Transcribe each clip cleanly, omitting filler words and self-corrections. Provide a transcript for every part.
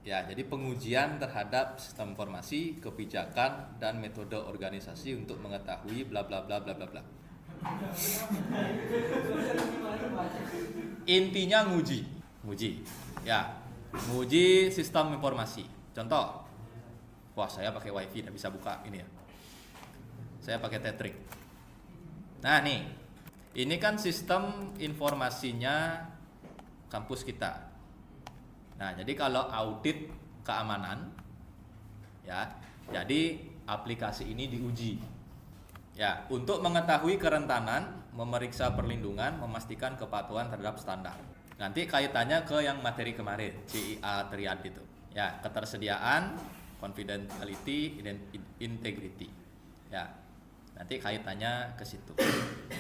Ya, jadi pengujian terhadap sistem informasi, kebijakan, dan metode organisasi untuk mengetahui bla bla bla bla bla bla. Intinya nguji. Ya, nguji sistem informasi. Contoh, wah saya pakai wifi, tidak bisa buka ini ya. Saya pakai Tetrik. Nah nih, ini kan sistem informasinya kampus kita. Nah, jadi kalau audit keamanan, ya, jadi aplikasi ini diuji, ya, untuk mengetahui kerentanan, memeriksa perlindungan, memastikan kepatuhan terhadap standar. Nanti kaitannya ke yang materi kemarin, CIA triad itu, ya, ketersediaan, confidentiality, integrity, ya, nanti kaitannya ke situ.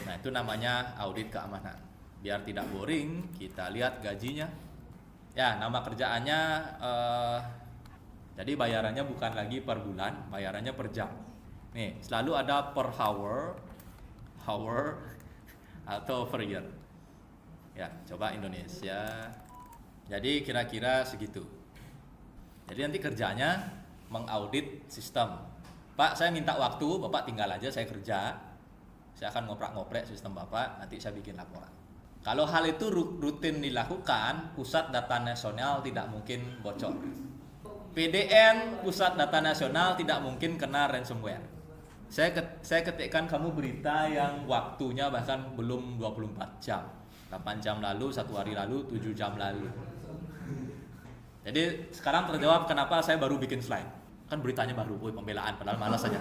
Nah, itu namanya audit keamanan. Biar tidak boring, kita lihat gajinya. Ya, nama kerjaannya jadi bayarannya bukan lagi per bulan, bayarannya per jam. Nih, selalu ada per hour atau per year. Ya, coba Indonesia. Jadi kira-kira segitu. Jadi nanti kerjanya mengaudit sistem. Pak, saya minta waktu, Bapak tinggal aja saya kerja. Saya akan ngoprek-ngoprek sistem Bapak, nanti saya bikin laporan. Kalau hal itu rutin dilakukan, Pusat Data Nasional tidak mungkin bocor. PDN, Pusat Data Nasional tidak mungkin kena ransomware. Saya ketikkan kamu berita yang waktunya bahkan belum 24 jam. 8 jam lalu, 1 hari lalu, 7 jam lalu. Jadi sekarang terjawab kenapa saya baru bikin slide. Kan beritanya baru, pembelaan, padahal malas saja.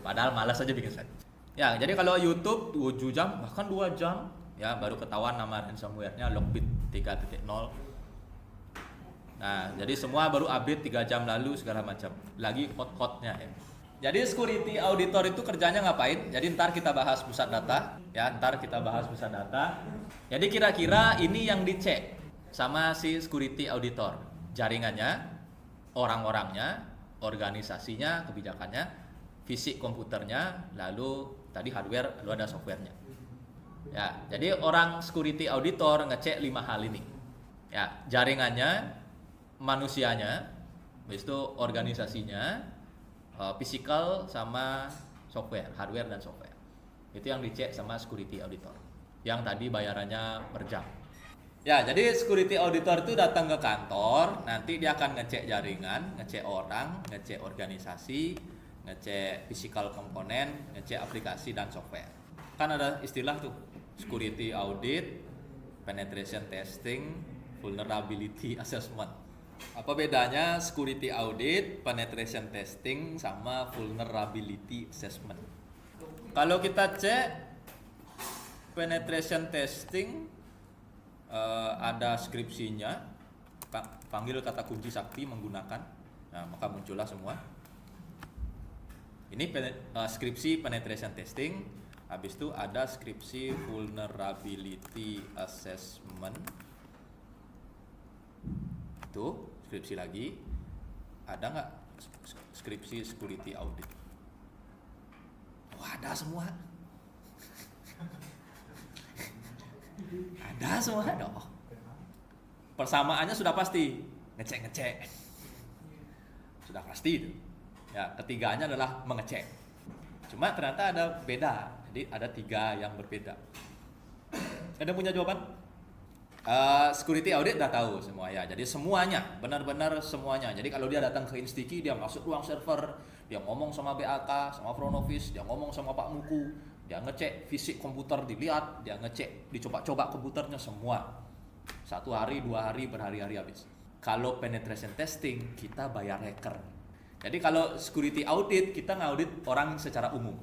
Padahal malas saja bikin slide. Ya, jadi kalau YouTube 7 jam bahkan 2 jam ya baru ketahuan nama ransomware-nya Lockbit 3.0. Nah, jadi semua baru update 3 jam lalu segala macam. Lagi hot-hotnya ya. Jadi security auditor itu kerjanya ngapain? Jadi ntar kita bahas pusat data ya, Jadi kira-kira ini yang dicek sama si security auditor. Jaringannya, orang-orangnya, organisasinya, kebijakannya, fisik komputernya, lalu tadi hardware, lalu ada softwarenya. Ya, jadi orang security auditor ngecek 5 hal ini. Ya, jaringannya, manusianya, habis itu organisasinya, physical sama software, hardware dan software. Itu yang dicek sama security auditor. Yang tadi bayarannya per jam. Ya, jadi security auditor itu datang ke kantor, nanti dia akan ngecek jaringan, ngecek orang, ngecek organisasi, ngecek physical komponen, ngecek aplikasi dan software. Kan ada istilah tuh, security audit, penetration testing, vulnerability assessment. Apa bedanya security audit, penetration testing sama vulnerability assessment? Kalau kita cek penetration testing, ada skripsinya, panggil kata kunci sakti menggunakan, nah, maka muncullah semua. Ini skripsi penetration testing. Habis itu ada skripsi vulnerability assessment. Itu skripsi lagi. Ada nggak skripsi security audit? Oh, ada semua. Ada semua dong. Persamaannya sudah pasti, ngecek. Sudah pasti itu. Ya, ketiganya adalah mengecek. Cuma ternyata ada beda. Jadi ada 3 yang berbeda. Ada punya jawaban? Security audit udah tahu semua ya. Jadi semuanya, benar-benar semuanya. Jadi kalau dia datang ke Instiki, dia masuk ruang server, dia ngomong sama BAK, sama front office, dia ngomong sama Pak Muku, dia ngecek fisik komputer dilihat, dia ngecek, dicoba-coba komputernya semua. 1 hari, 2 hari, berhari-hari habis. Kalau penetration testing, kita bayar hacker. Jadi kalau security audit, kita ngaudit orang secara umum.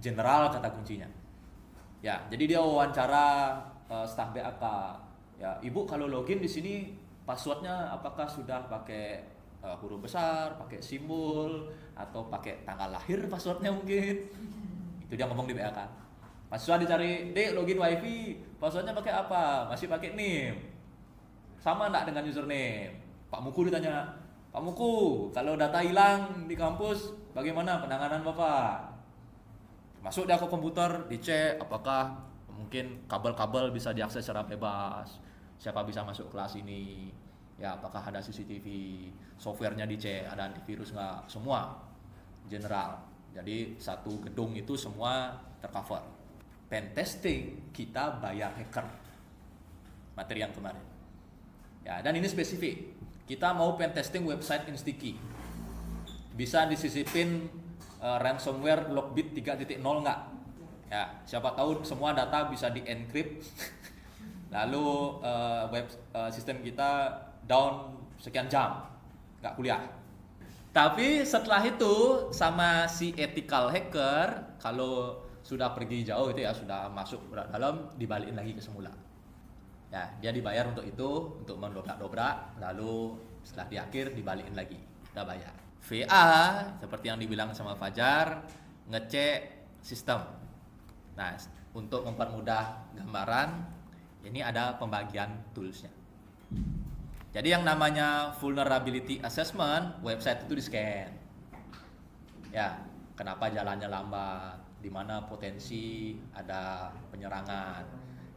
General kata kuncinya. Ya, jadi dia wawancara staf BAK. Ya, Ibu kalau login di sini passwordnya apakah sudah pakai huruf besar, pakai simbol, atau pakai tanggal lahir passwordnya mungkin? Itu dia ngomong di BAK. Mahasiswa dicari, Dek login wifi, passwordnya pakai apa? Masih pakai NIM. Sama enggak dengan username? Pak Muku ditanya, Pak Muku, kalau data hilang di kampus, bagaimana penanganan Bapak? Masuk dia ke komputer, dicek apakah mungkin kabel-kabel bisa diakses secara bebas, siapa bisa masuk kelas ini, Ya, apakah ada CCTV, softwarenya dicek, ada antivirus nggak, semua general. Jadi satu gedung itu semua tercover. Pen testing kita bayar hacker, materi yang kemarin. Ya, dan ini spesifik. Kita mau pen testing website Instaki. Bisa disisipin ransomware Lockbit 3.0 nggak? Ya, siapa tahu semua data bisa di-encrypt. Lalu sistem kita down sekian jam, nggak kuliah. Tapi setelah itu sama si ethical hacker, kalau sudah pergi jauh itu ya, sudah masuk dalam, dibalikin lagi ke semula. Ya, dia dibayar untuk itu, untuk mendobrak-dobrak, lalu setelah di akhir dibalikin lagi, udah bayar. VA seperti yang dibilang sama Fajar, ngecek sistem. Nah, untuk mempermudah gambaran, ini ada pembagian toolsnya. Jadi yang namanya vulnerability assessment, website itu di-scan. Ya, kenapa jalannya lambat, di mana potensi ada penyerangan.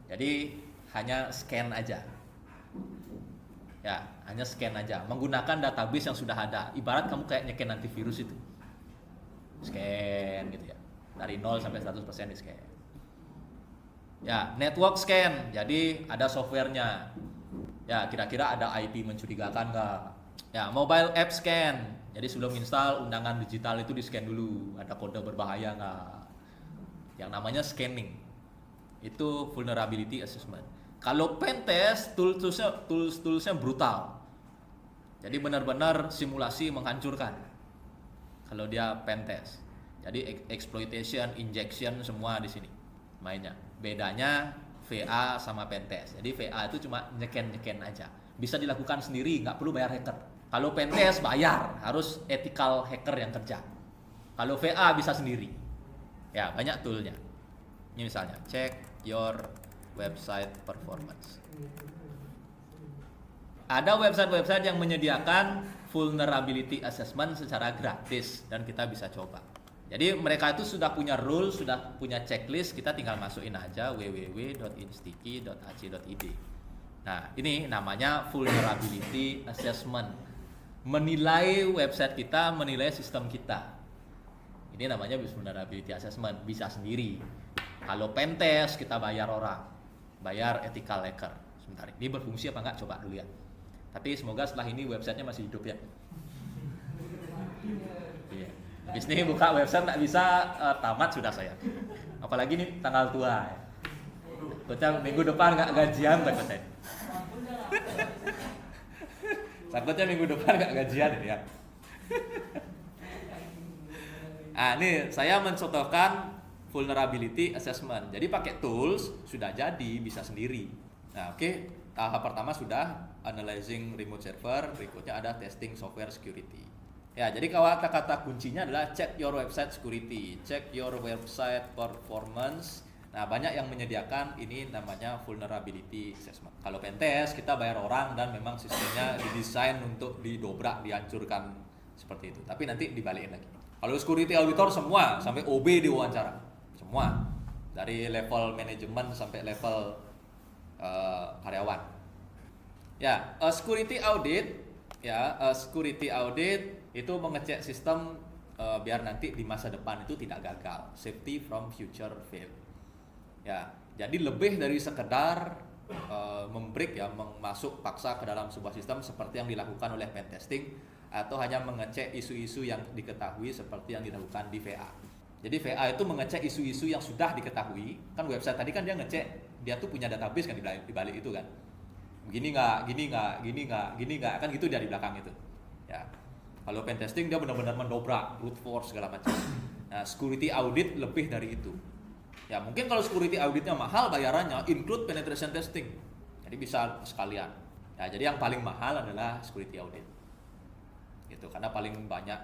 Jadi hanya scan aja. Ya, hanya scan aja, menggunakan database yang sudah ada. Ibarat kamu kayak nyekin antivirus itu. Scan gitu ya. Dari 0 sampai 100% di-scan. Ya, network scan. Jadi ada softwarenya. Ya, kira-kira ada IP mencurigakan nggak? Ya, mobile app scan. Jadi sebelum install undangan digital itu di-scan dulu, ada kode berbahaya nggak? Yang namanya scanning. Itu vulnerability assessment. Kalau pen test, toolsnya brutal. Jadi benar-benar simulasi menghancurkan. Kalau dia pen test. Jadi exploitation, injection semua di sini mainnya. Bedanya VA sama pentest. Jadi VA itu cuma nyeken aja. Bisa dilakukan sendiri, nggak perlu bayar hacker. Kalau pentest bayar, harus ethical hacker yang kerja. Kalau VA bisa sendiri. Ya, banyak toolnya. Ini misalnya, check your website performance. Ada website-website yang menyediakan vulnerability assessment secara gratis dan kita bisa coba. Jadi mereka itu sudah punya rule, sudah punya checklist, kita tinggal masukin aja www.instaki.ac.id. Nah, ini namanya vulnerability assessment. Menilai website kita, menilai sistem kita. Ini namanya vulnerability assessment, bisa sendiri. Kalau pen test kita bayar orang, bayar ethical hacker. Sebentar, ini berfungsi apa enggak? Coba dulu ya. Tapi semoga setelah ini websitenya masih hidup ya. Habis ini buka website nggak bisa, tamat sudah saya. Apalagi nih tanggal tua ya. Takutnya minggu depan nggak gajian takutnya. Takutnya minggu depan nggak gajian ya. Nah, ini saya mencontohkan vulnerability assessment. Jadi pakai tools sudah jadi, bisa sendiri. Nah, oke. Tahap pertama sudah analyzing remote server, berikutnya ada testing software security. Ya, jadi kata-kata kuncinya adalah check your website security, check your website performance. Nah, banyak yang menyediakan ini namanya vulnerability assessment. Kalau pentest kita bayar orang dan memang sistemnya didesain untuk didobrak, dihancurkan seperti itu. Tapi nanti dibalikin lagi. Kalau security auditor semua sampai OB diwawancara, semua dari level manajemen sampai level karyawan. Ya, security audit. Ya, security audit itu mengecek sistem biar nanti di masa depan itu tidak gagal, safety from future fail. Ya, jadi lebih dari sekedar membreak ya, masuk paksa ke dalam sebuah sistem seperti yang dilakukan oleh pen testing, atau hanya mengecek isu-isu yang diketahui seperti yang dilakukan di VA. Jadi VA itu mengecek isu-isu yang sudah diketahui. Kan website tadi kan dia ngecek, dia tuh punya database kan di balik itu kan. Gini nggak, kan gitu dia di belakang itu. Ya. Kalau pen testing dia benar-benar mendobrak, brute force segala macam. Nah, security audit lebih dari itu. Ya, mungkin kalau security auditnya mahal bayarannya include penetration testing. Jadi bisa sekalian. Ya, jadi yang paling mahal adalah security audit. Gitu, karena paling banyak.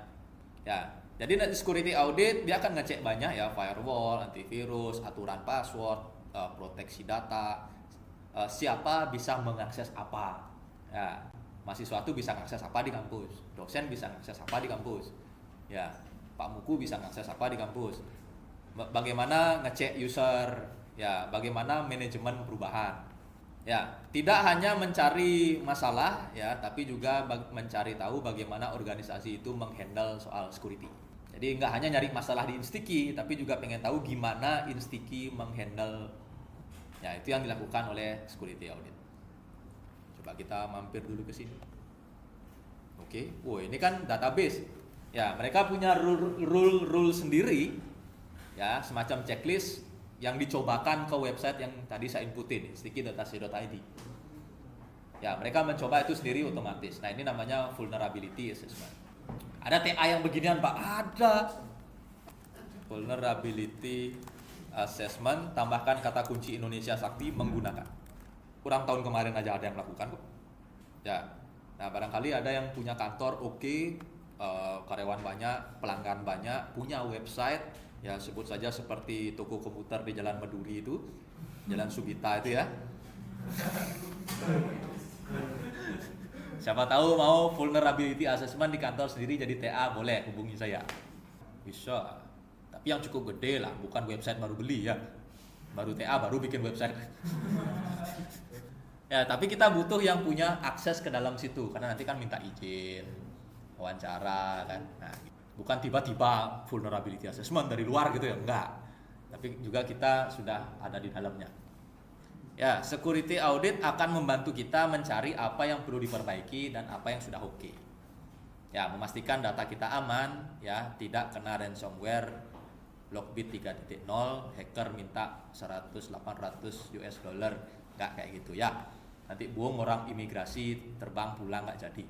Ya, jadi nanti security audit dia akan ngecek banyak ya, firewall, antivirus, aturan password, proteksi data. Siapa bisa mengakses apa, ya, mahasiswa itu bisa mengakses apa di kampus, dosen bisa mengakses apa di kampus, ya, Pak Muku bisa mengakses apa di kampus, bagaimana ngecek user, ya, bagaimana manajemen perubahan, Ya, tidak hanya mencari masalah ya, tapi juga mencari tahu bagaimana organisasi itu menghandle soal security. Jadi nggak hanya nyari masalah di Instiki, tapi juga pengen tahu gimana Instiki menghandle. Ya, itu yang dilakukan oleh security audit. Coba kita mampir dulu ke sini. Oke, ini kan database. Ya, mereka punya rule sendiri, ya, semacam checklist yang dicobakan ke website yang tadi saya inputin, sticky.ac.id. Ya, mereka mencoba itu sendiri otomatis. Nah, ini namanya vulnerability assessment. Ada TA yang beginian, Pak? Ada. Vulnerability assessment, tambahkan kata kunci Indonesia Sakti menggunakan. Kurang tahun kemarin aja ada yang melakukan kok. Ya. Nah, barangkali ada yang punya kantor karyawan banyak, pelanggan banyak, punya website, ya sebut saja seperti toko komputer di Jalan Meduri itu, Jalan Subita itu ya. Siapa tahu mau vulnerability assessment di kantor sendiri jadi TA, boleh hubungi saya. Bisa. Tapi yang cukup gede lah, bukan website baru beli ya. Baru TA baru bikin website. Ya, tapi kita butuh yang punya akses ke dalam situ, karena nanti kan minta izin, wawancara kan. Nah, bukan tiba-tiba vulnerability assessment dari luar gitu ya, enggak. Tapi juga kita sudah ada di dalamnya. Ya, security audit akan membantu kita mencari apa yang perlu diperbaiki dan apa yang sudah oke. Ya, memastikan data kita aman, ya, tidak kena ransomware, Lockbit 3.0, hacker minta 100-800 US dollar, enggak kayak gitu ya. Nanti buang orang imigrasi terbang pulang nggak jadi.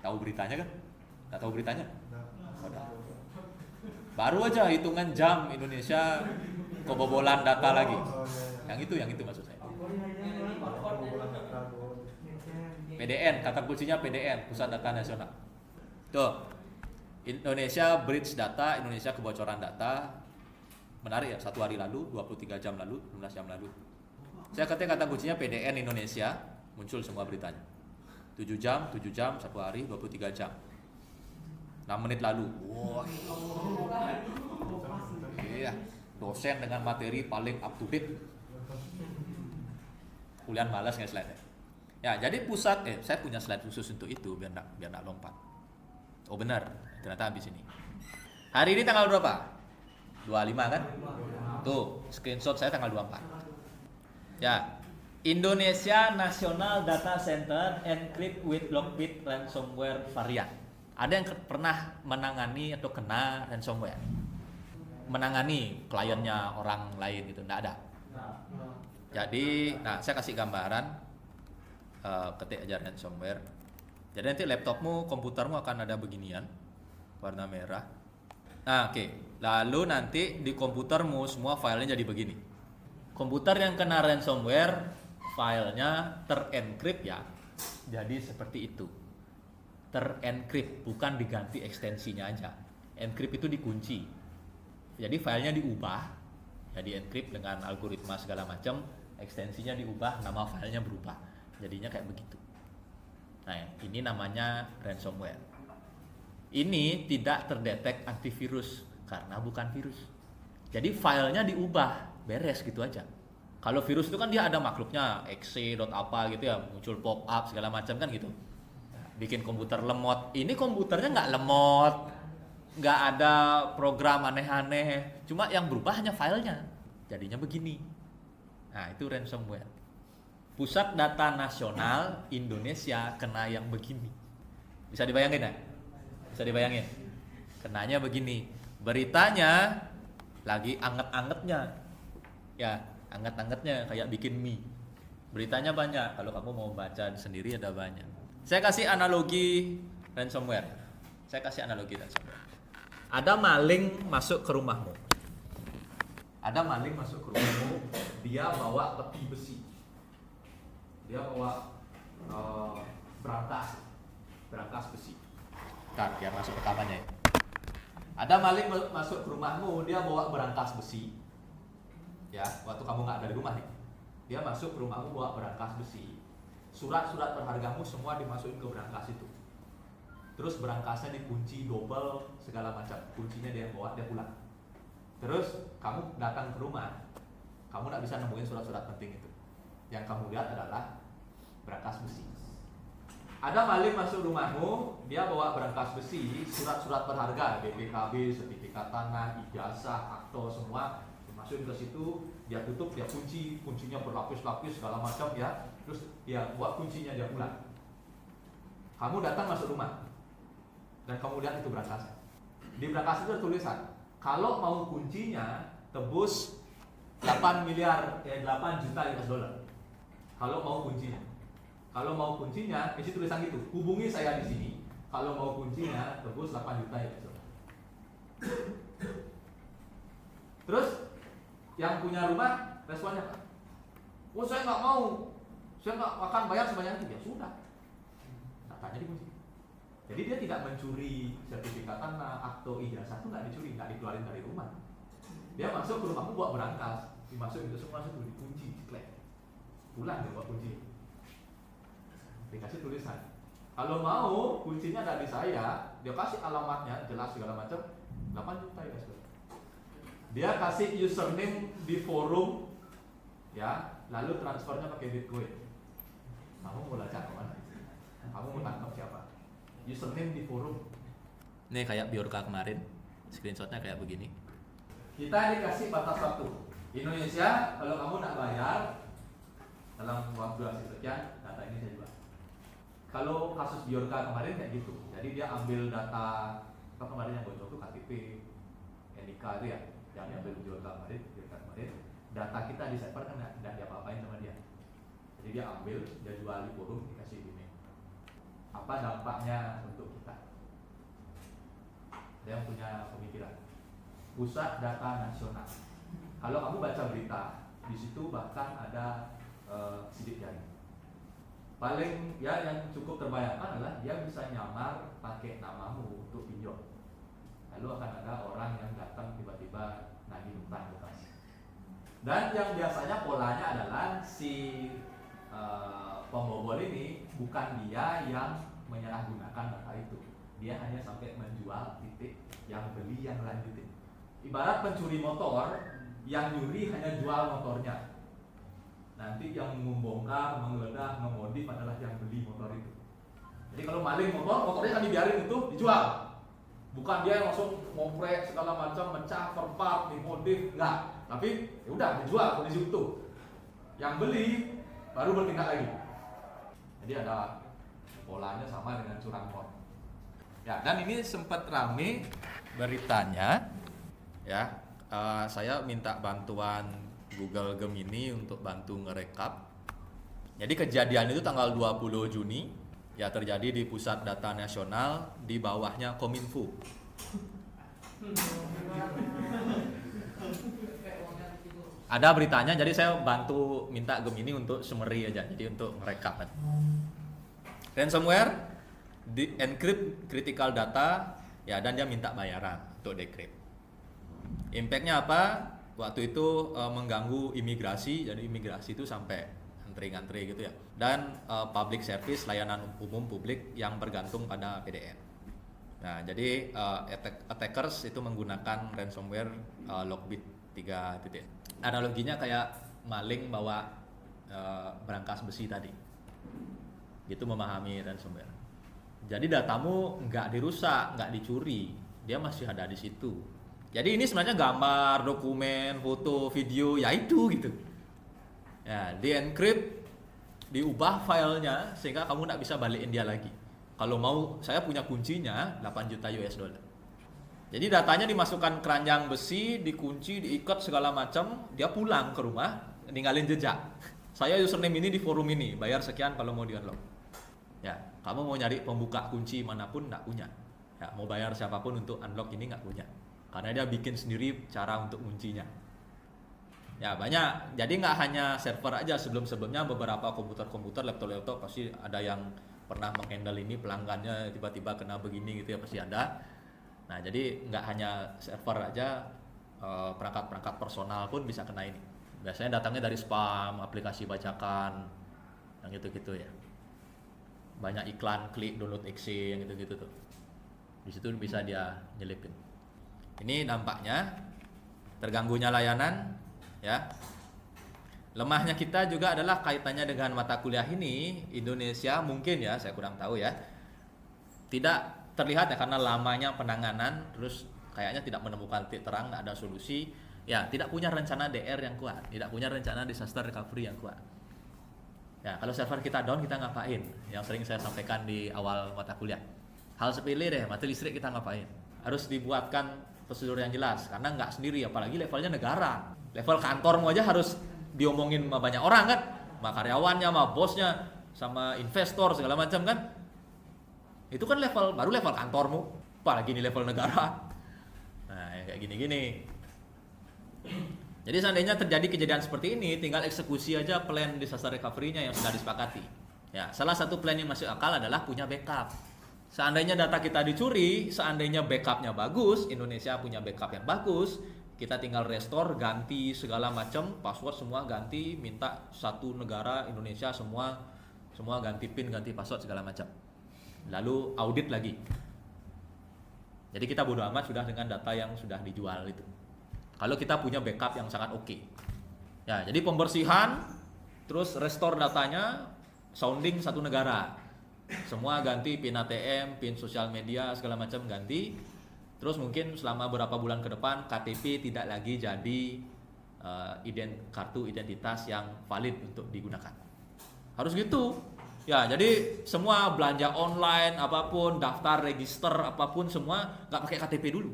Tahu beritanya kan? Nggak tahu beritanya? Baru aja hitungan jam Indonesia kebobolan data lagi. Yang itu maksud saya. PDN, kata kuncinya PDN, Pusat Data Nasional. Tuh, Indonesia breach data, Indonesia kebocoran data. Menarik ya, 1 hari lalu, 23 jam lalu, 16 jam lalu. Saya kata kuncinya PDN Indonesia. Muncul semua beritanya. 7 jam, 1 hari, 23 jam. 6 menit lalu. Wah. Iya, dosen dengan materi paling up to date. Kuliah malas nggak slide-nya. Ya, jadi saya punya slide khusus untuk itu biar enggak lompat. Oh benar, ternyata habis ini. Hari ini tanggal berapa? 25 kan? Tuh, screenshot saya tanggal 24. Ya. Indonesia National Data Center encrypt with Lockbit ransomware variant. Ada yang pernah menangani atau kena ransomware? Menangani kliennya orang lain itu enggak ada. Jadi, saya kasih gambaran, ketik aja ransomware. Jadi nanti laptopmu, komputermu akan ada beginian, warna merah. Nah, oke. Lalu nanti di komputermu semua filenya jadi begini. Komputer yang kena ransomware, filenya terencrypt ya, jadi seperti itu. Terencrypt, bukan diganti ekstensinya aja. Encrypt itu dikunci. Jadi filenya diubah, ya di-encrypt dengan algoritma segala macam, ekstensinya diubah, nama filenya berubah. Jadinya kayak begitu. Nah, ini namanya ransomware. Ini tidak terdetek antivirus karena bukan virus. Jadi filenya diubah, beres gitu aja. Kalau virus itu kan dia ada makhluknya, exe.apa gitu ya, muncul pop up segala macam kan gitu. Bikin komputer lemot. Ini komputernya nggak lemot, nggak ada program aneh-aneh, cuma yang berubah hanya filenya. Jadinya begini. Nah, itu ransomware. Pusat Data Nasional Indonesia kena yang begini. Bisa dibayangin ya? Bisa dibayangin? Kenanya begini. Beritanya lagi anget-angetnya. Ya, anget-angetnya kayak bikin mie. Beritanya banyak. Kalau kamu mau baca sendiri ada banyak. Saya kasih analogi ransomware. Ada maling masuk ke rumahmu. Dia bawa peti besi. Dia bawa berangkas besi. Bentar, biar masuk rekamannya ya. Ada maling masuk ke rumahmu, dia bawa berangkas besi. Ya, waktu kamu nggak ada di rumah nih, dia masuk ke rumahmu bawa berangkas besi. Surat-surat berhargamu semua dimasukin ke berangkas itu. Terus berangkasnya dikunci double segala macam. Kuncinya dia bawa, dia pulang. Terus kamu datang ke rumah, kamu nggak bisa nemuin surat-surat penting itu. Yang kamu lihat adalah Ada maling masuk rumahmu, dia bawa berangkas besi, surat-surat berharga, BPKB, sertifikat tanah, ijazah, akte, semua masukin ke situ, dia tutup, dia kunci, kuncinya berlapis-lapis segala macam ya. Terus dia buat kuncinya, dia pulang. Kamu datang masuk rumah dan kamu lihat itu berangkas. Di berangkas itu ada tulisan, kalau mau kuncinya tebus 8 juta US dollar. Kalau mau kuncinya. Kalau mau kuncinya, isi tulisan gitu. Hubungi saya di sini. Kalau mau kuncinya tebus 8 juta US dollar. Terus yang punya rumah responnya apa? Oh, saya nggak mau. Saya nggak akan bayar sebanyak itu. Ya sudah. Datanya dikunci. Jadi dia tidak mencuri sertifikat tanah, akte, ijazah itu nggak dicuri, nggak dikeluarin dari rumah. Dia masuk ke rumahmu buat berangkas, dimasukin itu semua itu dikunci, klek. Pulang dia buat kunci. Dikasih tulisan. Kalau mau kuncinya ada di saya, dia kasih alamatnya jelas segala macam, 8 juta ya. Dia kasih username di forum, ya, lalu transfernya pakai Bitcoin. Kamu mau lacak kemana? Kamu mau tangkap siapa? Username di forum. Ini kayak Biorka kemarin, screenshotnya kayak begini. Kita dikasih batas waktu. Indonesia, kalau kamu nak bayar dalam waktu sekian, data ini saya jual. Kalau kasus Biorka kemarin kayak gitu. Jadi dia ambil data apa kemarin yang bocor itu KTP, NIK itu ya, yang diambil Biorka kemarin. Data kita di server kan tidak diapa-apain sama dia. Jadi dia ambil, dia jual di forum, dikasih ini. Apa dampaknya untuk kita? Ada yang punya pemikiran? Pusat Data Nasional. Kalau kamu baca berita, di situ bahkan ada sidik jari. Paling ya yang cukup terbayangkan adalah dia bisa nyamar pakai namamu untuk pinjol. Lalu akan ada orang yang datang tiba-tiba nagih utang bekas. Dan yang biasanya polanya adalah si pembobol ini bukan dia yang menyalahgunakan data itu. Dia hanya sampai menjual titik, yang beli yang lanjutin. Ibarat pencuri motor, yang nyuri hanya jual motornya. Nanti yang membongkar, menggeledah, memodif adalah yang beli motor itu. Jadi kalau maling motornya kan dibiarin itu dijual. Bukan dia yang langsung ngoprek segala macam, mecah, perpart, dimodif, enggak. Tapi ya udah dijual kondisi utuh. Yang beli baru bertindak lagi. Jadi ada polanya sama dengan curanmor. Ya, dan ini sempat rame beritanya. Ya, saya minta bantuan Google Gemini untuk bantu ngerekap. Jadi kejadian itu tanggal 20 Juni ya, terjadi di Pusat Data Nasional, di bawahnya Kominfo. Ada beritanya, jadi saya bantu minta Gemini untuk summary aja, jadi untuk merekap. Ransomware di encrypt critical data ya, dan dia minta bayaran untuk decrypt. Impactnya apa? Waktu itu mengganggu imigrasi, jadi imigrasi itu sampai ngantri gitu ya. Dan public service, layanan umum publik yang bergantung pada PDN. Nah, jadi attackers itu menggunakan ransomware Lockbit 3. Analoginya kayak maling bawa berangkas besi tadi. Gitu memahami ransomware. Jadi datamu nggak dirusak, nggak dicuri, dia masih ada di situ. Jadi ini sebenarnya gambar, dokumen, foto, video, ya itu gitu. Ya, di encrypt, diubah filenya sehingga kamu nggak bisa balikin dia lagi. Kalau mau, saya punya kuncinya 8 juta US dollar. Jadi datanya dimasukkan keranjang besi, dikunci, diikat segala macam, dia pulang ke rumah, ninggalin jejak. Saya username ini di forum ini, bayar sekian kalau mau di-unlock. Ya, kamu mau nyari pembuka kunci manapun nggak punya. Ya, mau bayar siapapun untuk unlock ini nggak punya. Karena dia bikin sendiri cara untuk kuncinya. Ya banyak, jadi nggak hanya server aja, sebelumnya beberapa komputer, laptop pasti ada yang pernah menghandle ini, pelanggannya tiba-tiba kena begini gitu ya, pasti ada. Nah jadi nggak hanya server aja, perangkat-perangkat personal pun bisa kena ini. Biasanya datangnya dari spam, aplikasi bacakan, yang gitu-gitu ya. Banyak iklan, klik, download exe, yang gitu-gitu tuh. Di situ bisa dia nyelipin. Ini dampaknya terganggunya layanan, ya. Lemahnya kita juga adalah kaitannya dengan mata kuliah ini. Indonesia mungkin ya, saya kurang tahu ya, tidak terlihat ya karena lamanya penanganan, terus kayaknya tidak menemukan titik terang, tidak ada solusi. Ya, tidak punya rencana DR yang kuat, tidak punya rencana disaster recovery yang kuat. Ya, kalau server kita down, kita ngapain? Yang sering saya sampaikan di awal mata kuliah. Hal sepele deh, mati listrik kita ngapain? Harus dibuatkan prosedur yang jelas, karena nggak sendiri, apalagi levelnya negara. Level kantormu aja harus diomongin sama banyak orang kan, sama karyawannya, sama bosnya, sama investor segala macam kan. Itu kan baru level kantormu, apalagi ini level negara. Nah, kayak gini-gini. Jadi seandainya terjadi kejadian seperti ini, tinggal eksekusi aja plan disaster recovery-nya yang sudah disepakati. Ya, salah satu plan yang masuk akal adalah punya backup. Seandainya data kita dicuri, seandainya backup-nya bagus, Indonesia punya backup yang bagus, kita tinggal restore, ganti segala macam, password semua ganti, minta satu negara Indonesia semua ganti PIN, ganti password segala macam. Lalu audit lagi. Jadi kita bodo amat sudah dengan data yang sudah dijual itu. Kalau kita punya backup yang sangat oke. Ya, jadi pembersihan, terus restore datanya, sounding satu negara. Semua ganti PIN ATM, PIN sosial media, segala macam ganti. Terus mungkin selama beberapa bulan ke depan KTP tidak lagi jadi kartu identitas yang valid untuk digunakan. Harus gitu. Ya, jadi semua belanja online, apapun, daftar, register, apapun semua nggak pakai KTP dulu.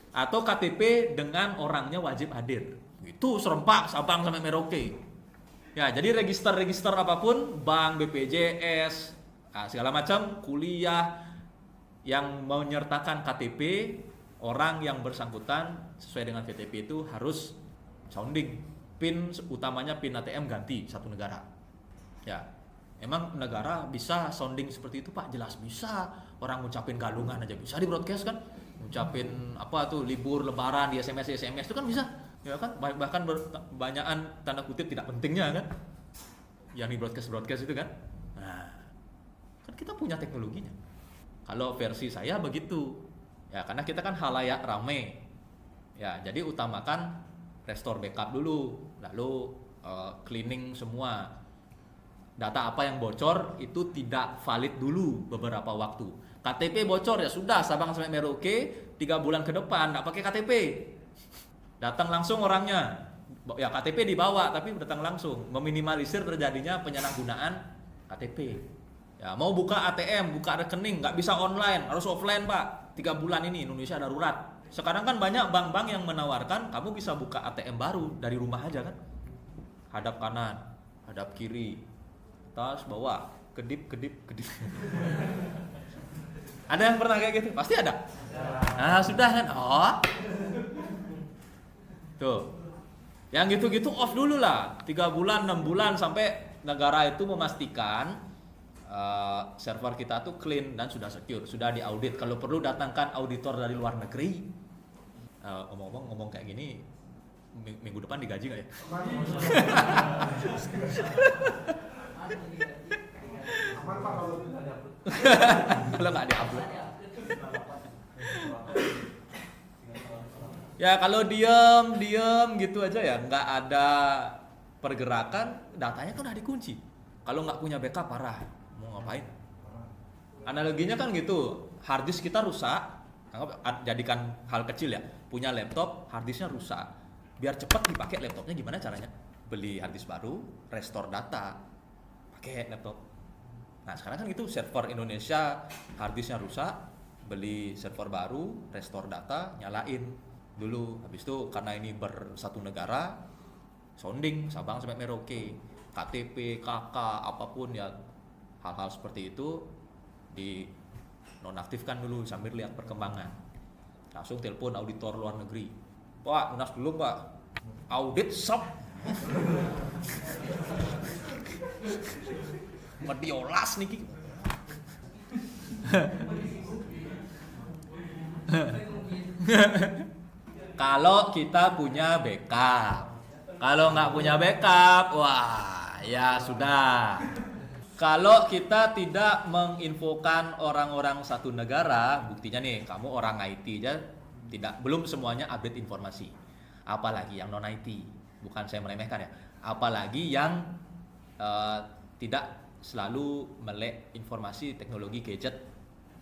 Atau KTP dengan orangnya wajib hadir. Itu serempak Sabang sampai Merauke. Ya, jadi register apapun, bank, BPJS, segala macam, kuliah yang menyertakan KTP, orang yang bersangkutan sesuai dengan KTP itu harus sounding. PIN utamanya PIN ATM ganti satu negara. Ya, emang negara bisa sounding seperti itu Pak? Jelas bisa. Orang ngucapin galungan aja bisa di broadcast kan? Ngucapin apa tuh libur lebaran di SMS itu kan bisa. Ya kan? Bahkan banyakan tanda kutip tidak pentingnya kan? Yang di broadcast itu kan? Nah, kan kita punya teknologinya. Kalau versi saya begitu. Ya, karena kita kan halayak rame. Ya, jadi utamakan restore backup dulu, lalu cleaning semua. Data apa yang bocor itu tidak valid dulu beberapa waktu. KTP bocor ya sudah Sabang sampai Merauke 3 bulan ke depan nggak pakai KTP. Datang langsung orangnya. Ya KTP dibawa tapi datang langsung, meminimalisir terjadinya penyalahgunaan KTP. Ya mau buka ATM, buka rekening nggak bisa online, harus offline Pak. 3 bulan ini Indonesia darurat. Sekarang kan banyak bank-bank yang menawarkan kamu bisa buka ATM baru dari rumah aja kan. Hadap kanan, hadap kiri, atas, bawah, kedip. Ada yang pernah kayak gitu? Pasti ada. Nah, sudah kan? Oh. Tuh. Yang gitu-gitu off dulu lah. 3 bulan, 6 bulan sampai negara itu memastikan server kita tuh clean dan sudah secure, sudah diaudit. Kalau perlu datangkan auditor dari luar negeri. Ngomong kayak gini, minggu depan digaji nggak ya? Kalau nggak diupload. Ya kalau diem gitu aja ya, nggak ada pergerakan, datanya kan udah dikunci. Kalau nggak punya backup parah, mau ngapain? Analoginya kan gitu, hard disk kita rusak, jadikan hal kecil ya, punya laptop, hard disknya rusak, biar cepat dipakai laptopnya gimana caranya? Beli hard disk baru, restore data, pakai laptop. Nah sekarang kan gitu, server Indonesia hard disknya rusak, beli server baru, restore data, nyalain dulu. Habis itu karena ini bersatu negara, sounding Sabang sampai Merauke, KTP, KK, apapun ya, hal-hal seperti itu di nonaktifkan dulu sambil lihat perkembangan. Langsung telepon auditor luar negeri, Pak lunas dulu Pak, audit sop. Mediolas nih. Kalau kita punya backup. Kalau nggak punya backup, wah ya sudah. Kalau kita tidak menginfokan orang-orang satu negara, buktinya nih, kamu orang IT aja belum semuanya update informasi. Apalagi yang non IT. Bukan saya meremehkan ya. Apalagi yang tidak selalu melek informasi teknologi gadget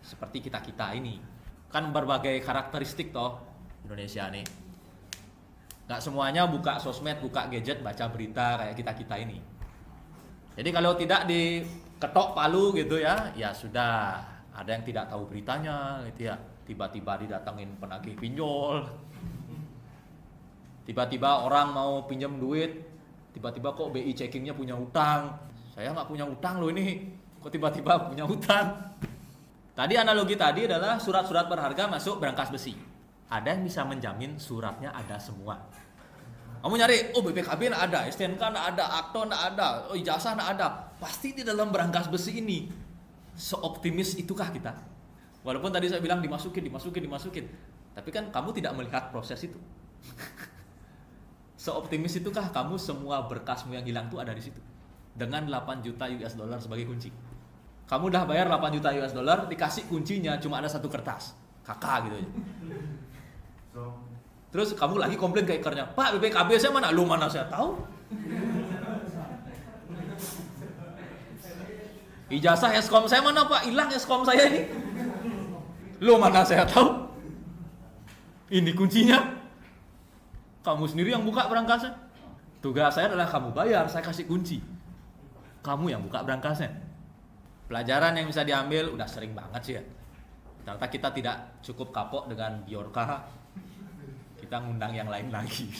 seperti kita ini. Kan berbagai karakteristik toh Indonesia nih. Nggak semuanya buka sosmed, buka gadget, baca berita kayak kita ini. Jadi kalau tidak diketok palu gitu ya, ya sudah. Ada yang tidak tahu beritanya gitu ya. Tiba-tiba didatangin penagih pinjol. Tiba-tiba orang mau pinjam duit, tiba-tiba kok BI checkingnya punya utang. Saya nggak punya utang loh ini, kok tiba-tiba punya utang. Tadi analogi tadi adalah surat-surat berharga masuk berangkas besi. Ada yang bisa menjamin suratnya ada semua. Kamu nyari, oh BPKB nggak ada, STNK nggak ada, akto nggak ada, oh ijazah nggak ada. Pasti di dalam berangkas besi ini. Seoptimis itukah kita? Walaupun tadi saya bilang dimasukin. Tapi kan kamu tidak melihat proses itu. Seoptimis itukah kamu semua berkasmu yang hilang tuh ada di situ? Dengan 8 juta US dollar sebagai kunci. Kamu udah bayar 8 juta US dollar, dikasih kuncinya cuma ada satu kertas. Kakak gitu aja. Terus kamu lagi komplain ke ikarnya, Pak BPKB saya mana? Lu mana saya tahu? Ijazah Eskom saya mana Pak? Hilang Eskom saya ini. Lu mana saya tahu? Ini kuncinya. Kamu sendiri yang buka berangkasnya. Tugas saya adalah kamu bayar, saya kasih kunci. Kamu yang buka berangkasnya. Pelajaran yang bisa diambil udah sering banget sih ya. Ternyata kita tidak cukup kapok dengan Biorka. Kita ngundang yang lain lagi.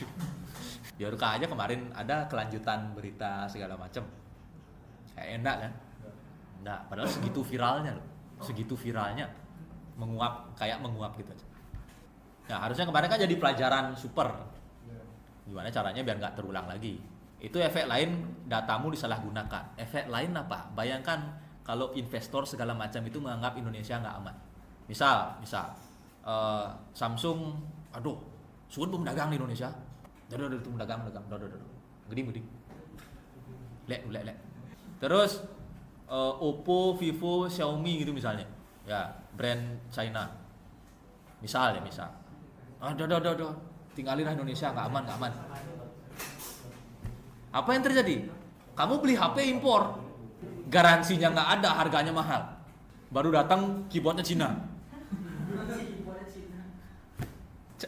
Biorka aja kemarin ada kelanjutan berita segala macam. Kayak enak kan? Enggak, padahal segitu viralnya loh. Segitu viralnya. Menguap gitu aja. Nah, harusnya kemarin kan jadi pelajaran super. Gimana caranya biar nggak terulang lagi. Itu efek lain, datamu disalahgunakan. Efek lain apa? Bayangkan kalau investor segala macam itu menganggap Indonesia nggak aman. Misal Samsung, aduh, suun pedagang di Indonesia. Dadah itu pedagang. Gede. Lek. Terus Oppo, Vivo, Xiaomi gitu misalnya. Ya, brand China. Misal. Aduh. Tinggalinlah Indonesia, nggak aman. Apa yang terjadi? Kamu beli HP impor, garansinya nggak ada, harganya mahal. Baru datang keyboardnya Cina.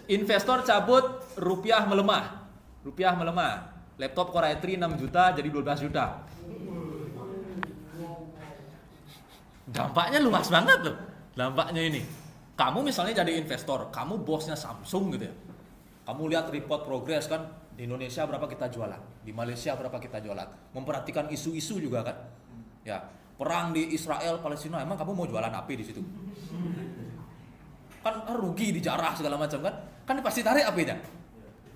Investor cabut, rupiah melemah. Laptop Core i3 6 juta jadi 12 juta. Dampaknya luas banget loh. Dampaknya ini. Kamu misalnya jadi investor, kamu bosnya Samsung gitu ya. Kamu lihat report progres kan, di Indonesia berapa kita jualan, di Malaysia berapa kita jualan. Memperhatikan isu-isu juga kan. Ya, perang di Israel Palestina, emang kamu mau jualan apa di situ? Kan rugi, dijarah segala macam kan. Kan pasti tarik apinya.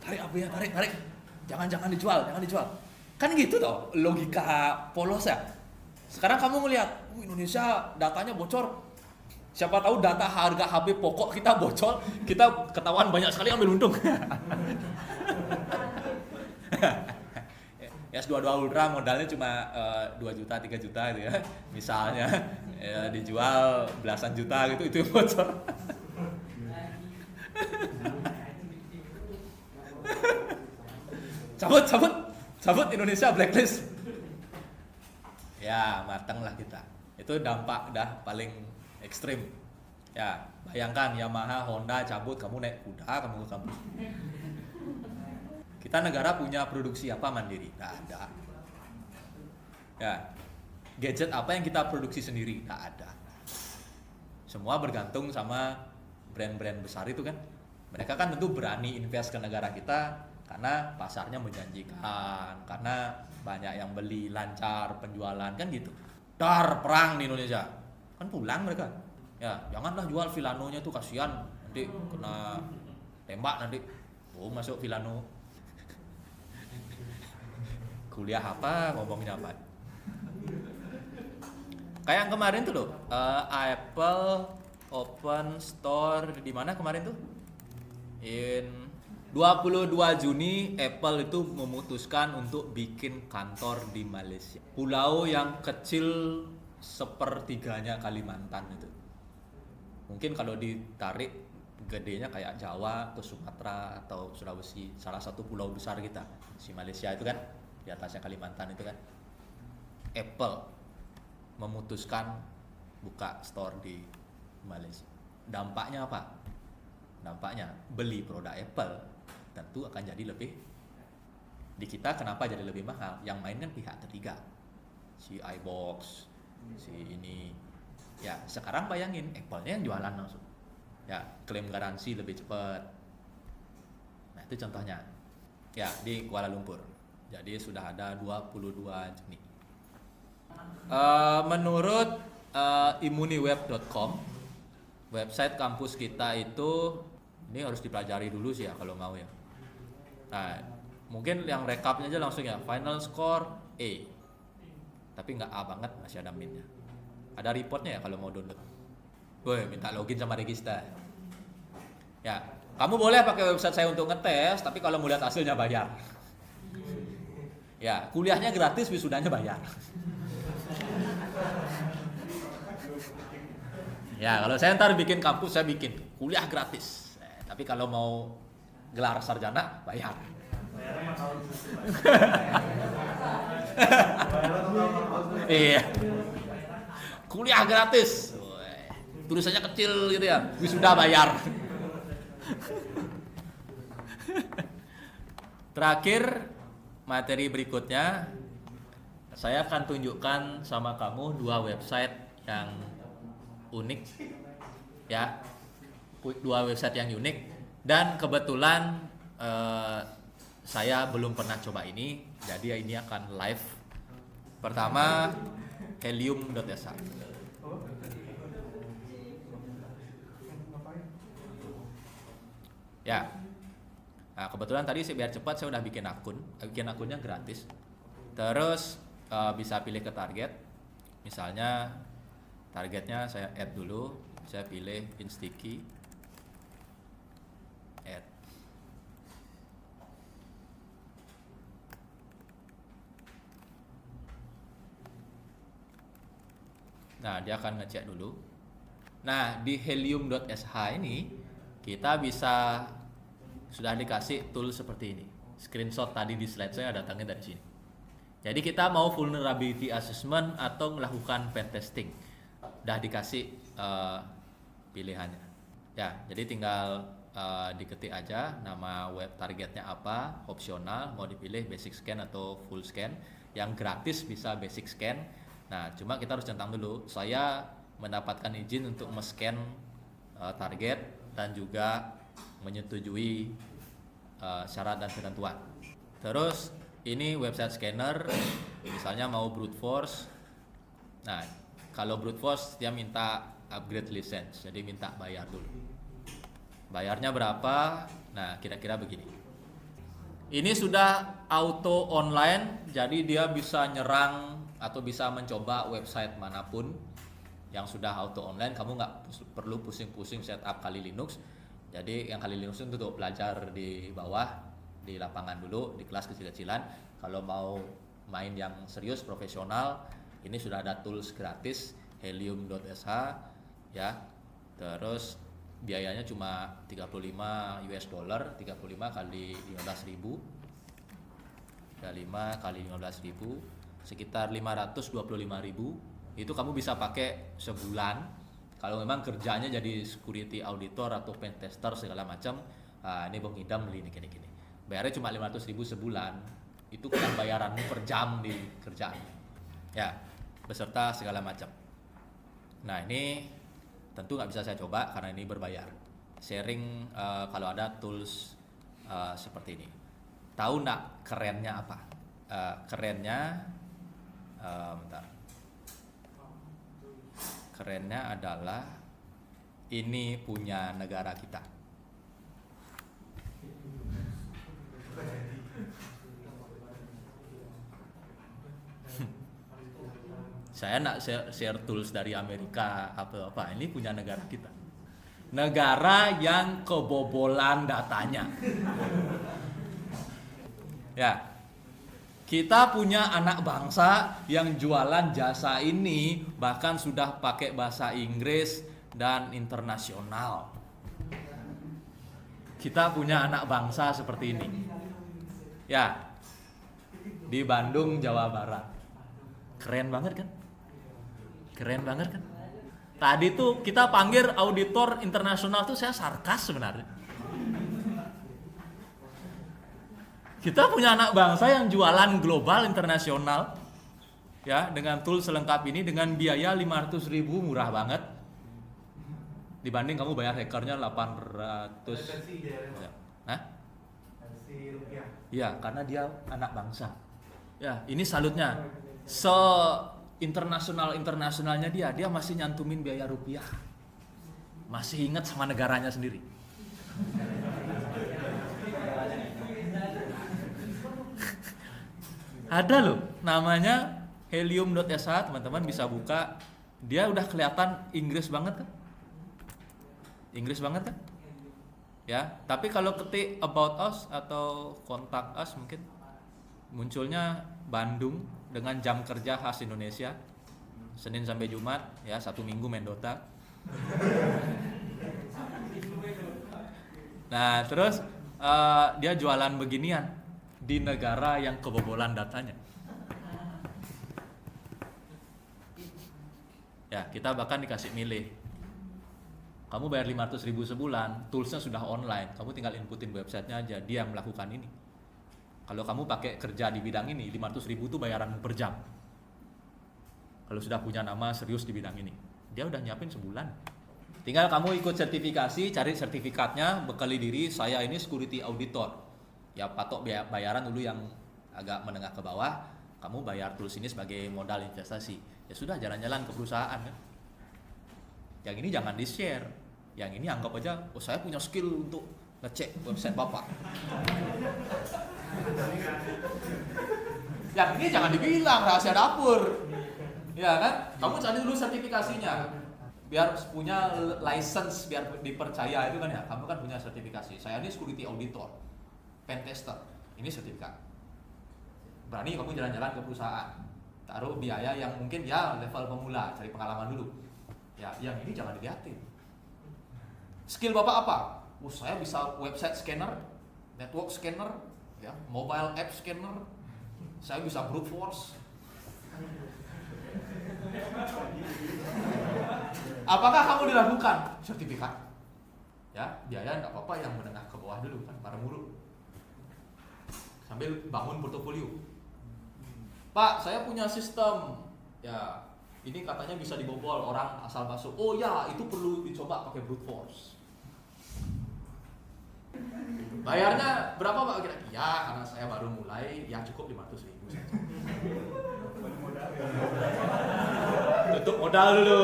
Tarik. Jangan dijual. Kan gitu toh logika polos ya. Sekarang kamu melihat, Indonesia datanya bocor. Siapa tahu data harga HP pokok kita bocor, kita ketahuan banyak sekali ambil untung. S22 Ultra modalnya cuma 2 juta, 3 juta gitu ya. Misalnya dijual belasan juta gitu, itu yang bocor. Cabut Indonesia blacklist. Ya, matanglah kita. Itu dampak dah paling ekstrim. Ya, bayangkan Yamaha, Honda cabut, kamu naik kuda, kamu ke kampus. Kita negara punya produksi apa mandiri? Nggak ada. Ya, gadget apa yang kita produksi sendiri? Nggak ada. Semua bergantung sama brand-brand besar itu kan. Mereka kan tentu berani invest ke negara kita karena pasarnya menjanjikan, karena banyak yang beli, lancar penjualan kan gitu. Dar perang di Indonesia, kan pulang mereka. Ya, janganlah jual Villano-nya tuh, kasihan nanti kena tembak nanti. Oh, masuk Villano. Kuliah apa, ngomongin apa? Kayak yang kemarin tuh loh, Apple open store di mana kemarin tuh? 22 Juni Apple itu memutuskan untuk bikin kantor di Malaysia. Pulau yang kecil sepertiganya Kalimantan itu. Mungkin kalau ditarik gedenya kayak Jawa atau Sumatera atau Sulawesi, salah satu pulau besar kita, si Malaysia itu kan. di atasnya Kalimantan itu kan. Apple memutuskan buka store di Malaysia. Dampaknya apa? Dampaknya beli produk Apple tentu akan jadi lebih, di kita kenapa jadi lebih mahal? Yang main kan pihak ketiga, si iBox, si ini. Ya sekarang bayangin Apple-nya yang jualan langsung. Ya klaim garansi lebih cepat. Nah itu contohnya. Ya di Kuala Lumpur. Jadi sudah ada 22 jenis. Menurut immuniweb.com, website kampus kita itu, ini harus dipelajari dulu sih ya kalau mau ya. Nah, mungkin yang rekapnya aja langsung ya, final score A. Tapi nggak A banget, masih ada minnya. Ada reportnya ya kalau mau download. Woi, minta login sama register. Ya, kamu boleh pakai website saya untuk ngetes, tapi kalau mau lihat hasilnya bayar. Ya, kuliahnya gratis, wisudanya bayar. Ya, kalau saya ntar bikin kampus, saya bikin kuliah gratis. Tapi kalau mau gelar sarjana, bayar. Iya. Kuliah gratis. Tulisannya kecil gitu ya. Wisuda bayar. Terakhir, materi berikutnya saya akan tunjukkan sama kamu 2 website yang unik ya. 2 website yang unik dan kebetulan saya belum pernah coba ini, jadi ini akan live. Pertama, helium.sh. Ya. Nah, kebetulan tadi biar cepat saya udah bikin akun. Bikin akunnya gratis. Terus bisa pilih ke target. Misalnya targetnya saya add dulu. Saya pilih Instaki. Add. Nah, dia akan ngecek dulu. Nah, di helium.sh ini kita bisa, sudah dikasih tool seperti ini. Screenshot tadi di slide saya datangnya dari sini. Jadi kita mau vulnerability assessment atau melakukan pen testing. Udah dikasih pilihannya. Ya, jadi tinggal diketik aja nama web targetnya apa, opsional mau dipilih basic scan atau full scan. Yang gratis bisa basic scan. Nah, cuma kita harus centang dulu, saya mendapatkan izin untuk men-scan target dan juga menyetujui syarat dan ketentuan. Terus ini website scanner, misalnya mau brute force. Nah, kalau brute force dia minta upgrade license, jadi minta bayar dulu. Bayarnya berapa? Nah, kira-kira begini. Ini sudah auto online, jadi dia bisa nyerang atau bisa mencoba website manapun yang sudah auto online. Kamu nggak perlu pusing-pusing setup Kali Linux. Jadi yang Kali Linux itu untuk belajar di bawah, di lapangan dulu, di kelas kecil-kecilan. Kalau mau main yang serius, profesional, ini sudah ada tools gratis, helium.sh ya. Terus biayanya cuma 35 US dollar, 35 kali 15.000. 35 kali 15.000 sekitar 525.000. Itu kamu bisa pakai sebulan. Kalau memang kerjanya jadi security auditor atau pen tester segala macam, ini Bang Idam beli ini gini-gini. Bayarnya cuma 500.000 sebulan. Itu kan bayaranmu per jam di kerjaan. Ya, beserta segala macam. Nah, ini tentu nggak bisa saya coba karena ini berbayar. Sharing kalau ada tools seperti ini. Tahu nggak kerennya apa? Kerennya bentar. Kerennya adalah ini punya negara kita. Saya nak share tools dari Amerika apa. Ini punya negara kita. Negara yang kebobolan datanya. Ya. Kita punya anak bangsa yang jualan jasa ini bahkan sudah pakai bahasa Inggris dan internasional. Kita punya anak bangsa seperti ini. Ya. di Bandung, Jawa Barat. Keren banget kan? Keren banget kan? Tadi tuh kita panggil auditor internasional tuh saya sarkas sebenarnya. Kita punya anak bangsa yang jualan global internasional, ya, dengan tool selengkap ini dengan biaya 500.000, murah banget. Dibanding kamu bayar hackernya 800. Ya. Hah? Iya, karena dia anak bangsa. Ya, ini salutnya. Internasionalnya dia masih nyantumin biaya rupiah. Masih ingat sama negaranya sendiri. Ada loh, namanya helium.sh, teman-teman bisa buka. Dia udah kelihatan Inggris banget kan? Inggris banget kan? Ya, tapi kalau ketik about us atau contact us mungkin munculnya Bandung dengan jam kerja khas Indonesia, Senin sampai Jumat, ya, 1 minggu main Dota. Nah, terus dia jualan beginian di negara yang kebobolan datanya. Ya, kita bahkan dikasih milih. Kamu bayar 500.000 sebulan, toolsnya sudah online, kamu tinggal inputin websitenya aja, dia yang melakukan ini. Kalau kamu pakai kerja di bidang ini, 500.000 itu bayaranmu per jam. Kalau sudah punya nama serius di bidang ini, dia udah nyiapin sebulan. Tinggal kamu ikut sertifikasi, cari sertifikatnya, bekali diri, saya ini security auditor. Ya, patok bayaran dulu yang agak menengah ke bawah, kamu bayar tools ini sebagai modal investasi. Ya sudah, jalan-jalan ke perusahaan kan. Yang ini jangan di-share. Yang ini anggap aja, oh saya punya skill untuk ngecek website Bapak. Yang ini jangan dibilang rahasia dapur. Ya kan? Kamu cari dulu sertifikasinya. Biar punya license, biar dipercaya itu kan ya. Kamu kan punya sertifikasi. Saya ini security auditor, pen tester. Ini sertifikat. Berani kamu jalan-jalan ke perusahaan. Taruh biaya yang mungkin ya level pemula, cari pengalaman dulu. Ya, yang ini jangan dilihatin. Skill Bapak apa? Saya bisa website scanner, network scanner, ya, mobile app scanner. Saya bisa brute force. Apakah kamu diragukan? Sertifikat. Ya, biaya nggak apa-apa, yang menengah ke bawah dulu kan, bareng mulu. Sambil bangun portofolio. Pak, saya punya sistem. Ya, ini katanya bisa dibobol orang asal masuk. Oh ya, itu perlu dicoba pakai brute force. Bayarnya berapa Pak? Kira? Ya, karena saya baru mulai, ya cukup 500.000 saja. Tutup modal dulu.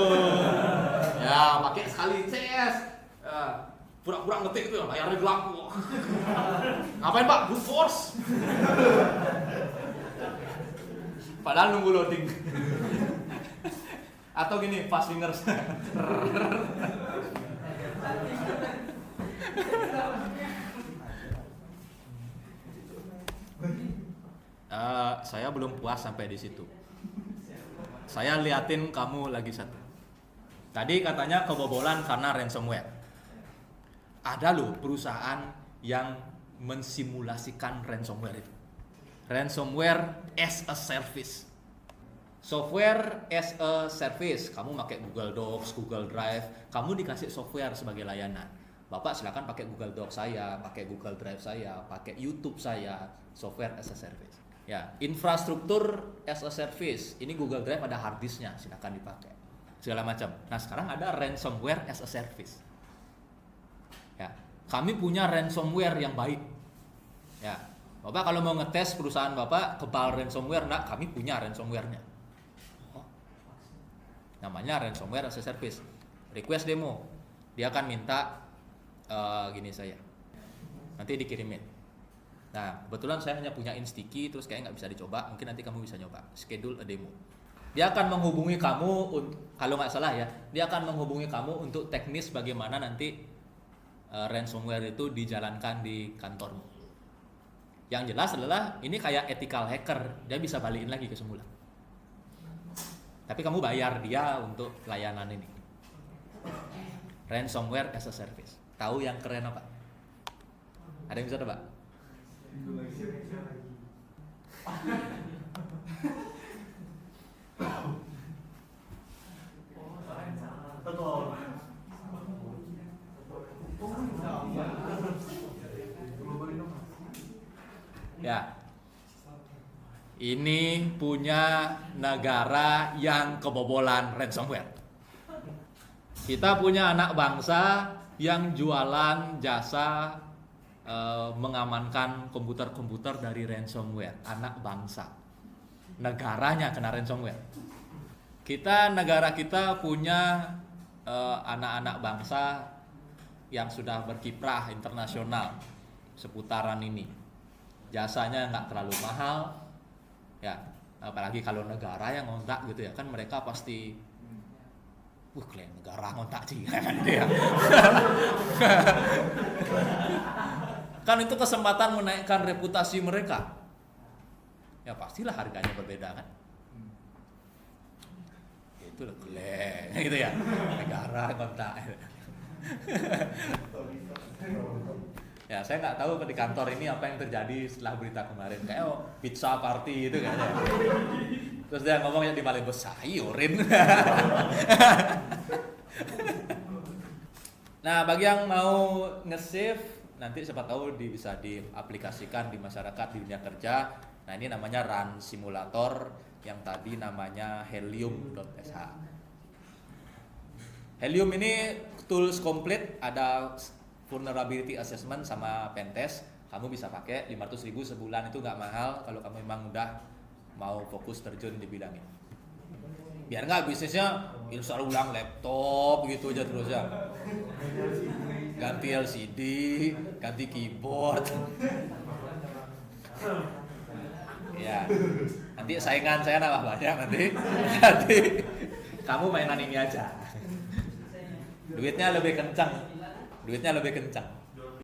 Ya, pakai sekali CS. Ya, pura-pura ngetik itu, layarnya gelap. Ngapain Pak? Brute force. Padahal nunggu loading. Atau gini, fast fingers. Saya belum puas sampai di situ. Saya liatin kamu lagi satu. Tadi katanya kebobolan karena ransomware. Ada loh perusahaan yang mensimulasikan ransomware itu. Ransomware as a service. Software as a service. Kamu pakai Google Docs, Google Drive, kamu dikasih software sebagai layanan. Bapak silakan pakai Google Docs saya, pakai Google Drive saya, pakai YouTube saya, software as a service. Ya, infrastruktur as a service. Ini Google Drive ada hard disknya, silakan dipakai. Segala macam. Nah, sekarang ada ransomware as a service. Ya, kami punya ransomware yang baik. Ya, Bapak kalau mau ngetes perusahaan Bapak kebal ransomware, enggak, kami punya ransomware-nya. Oh. Namanya ransomware as a service. Request demo. Dia akan minta gini saya. Nanti dikirimin. Nah, kebetulan saya hanya punya Instacky, terus kayak nggak bisa dicoba. Mungkin nanti kamu bisa nyoba. Schedule a demo. Dia akan menghubungi kamu, kalau nggak salah ya, dia akan menghubungi kamu untuk teknis bagaimana nanti ransomware itu dijalankan di kantormu. Yang jelas adalah ini kayak ethical hacker, dia bisa balikin lagi ke semula. Tapi kamu bayar dia untuk layanan ini. Ransomware as a service. Tahu yang keren apa? Ada yang bisa tebak? Ya, ini punya negara yang kebobolan ransomware. Kita punya anak bangsa yang jualan jasa mengamankan komputer-komputer dari ransomware. Anak bangsa, negaranya kena ransomware. Negara kita punya anak-anak bangsa yang sudah berkiprah internasional seputaran ini. Jasanya nggak terlalu mahal, ya. Apalagi kalau negara yang ngontak gitu ya, kan mereka pasti, kalian negara ngontak sih, kan gitu ya. Kan itu kesempatan menaikkan reputasi mereka. Ya pastilah harganya berbeda kan. Itu loh, kalian, gitu ya. Negara ngontak. Ya saya nggak tahu di kantor ini apa yang terjadi setelah berita kemarin, kayak pizza party itu kayaknya. Terus dia ngomongnya di Malibu sayurin. Nah bagi yang mau nge-save nanti siapa tahu bisa diaplikasikan di masyarakat di dunia kerja. Nah ini namanya Run Simulator, yang tadi namanya Helium.sh. Helium ini tools komplit, ada vulnerability assessment sama pentest. Kamu bisa pakai 500.000 sebulan, itu nggak mahal kalau kamu memang udah mau fokus terjun di bidang ini. Biar nggak bisnisnya install ulang laptop gitu aja terus ya. Ganti LCD, ganti keyboard. Ya, nanti saingan saya nambah banyak nanti. Jadi kamu mainan ini aja. Duitnya lebih kencang.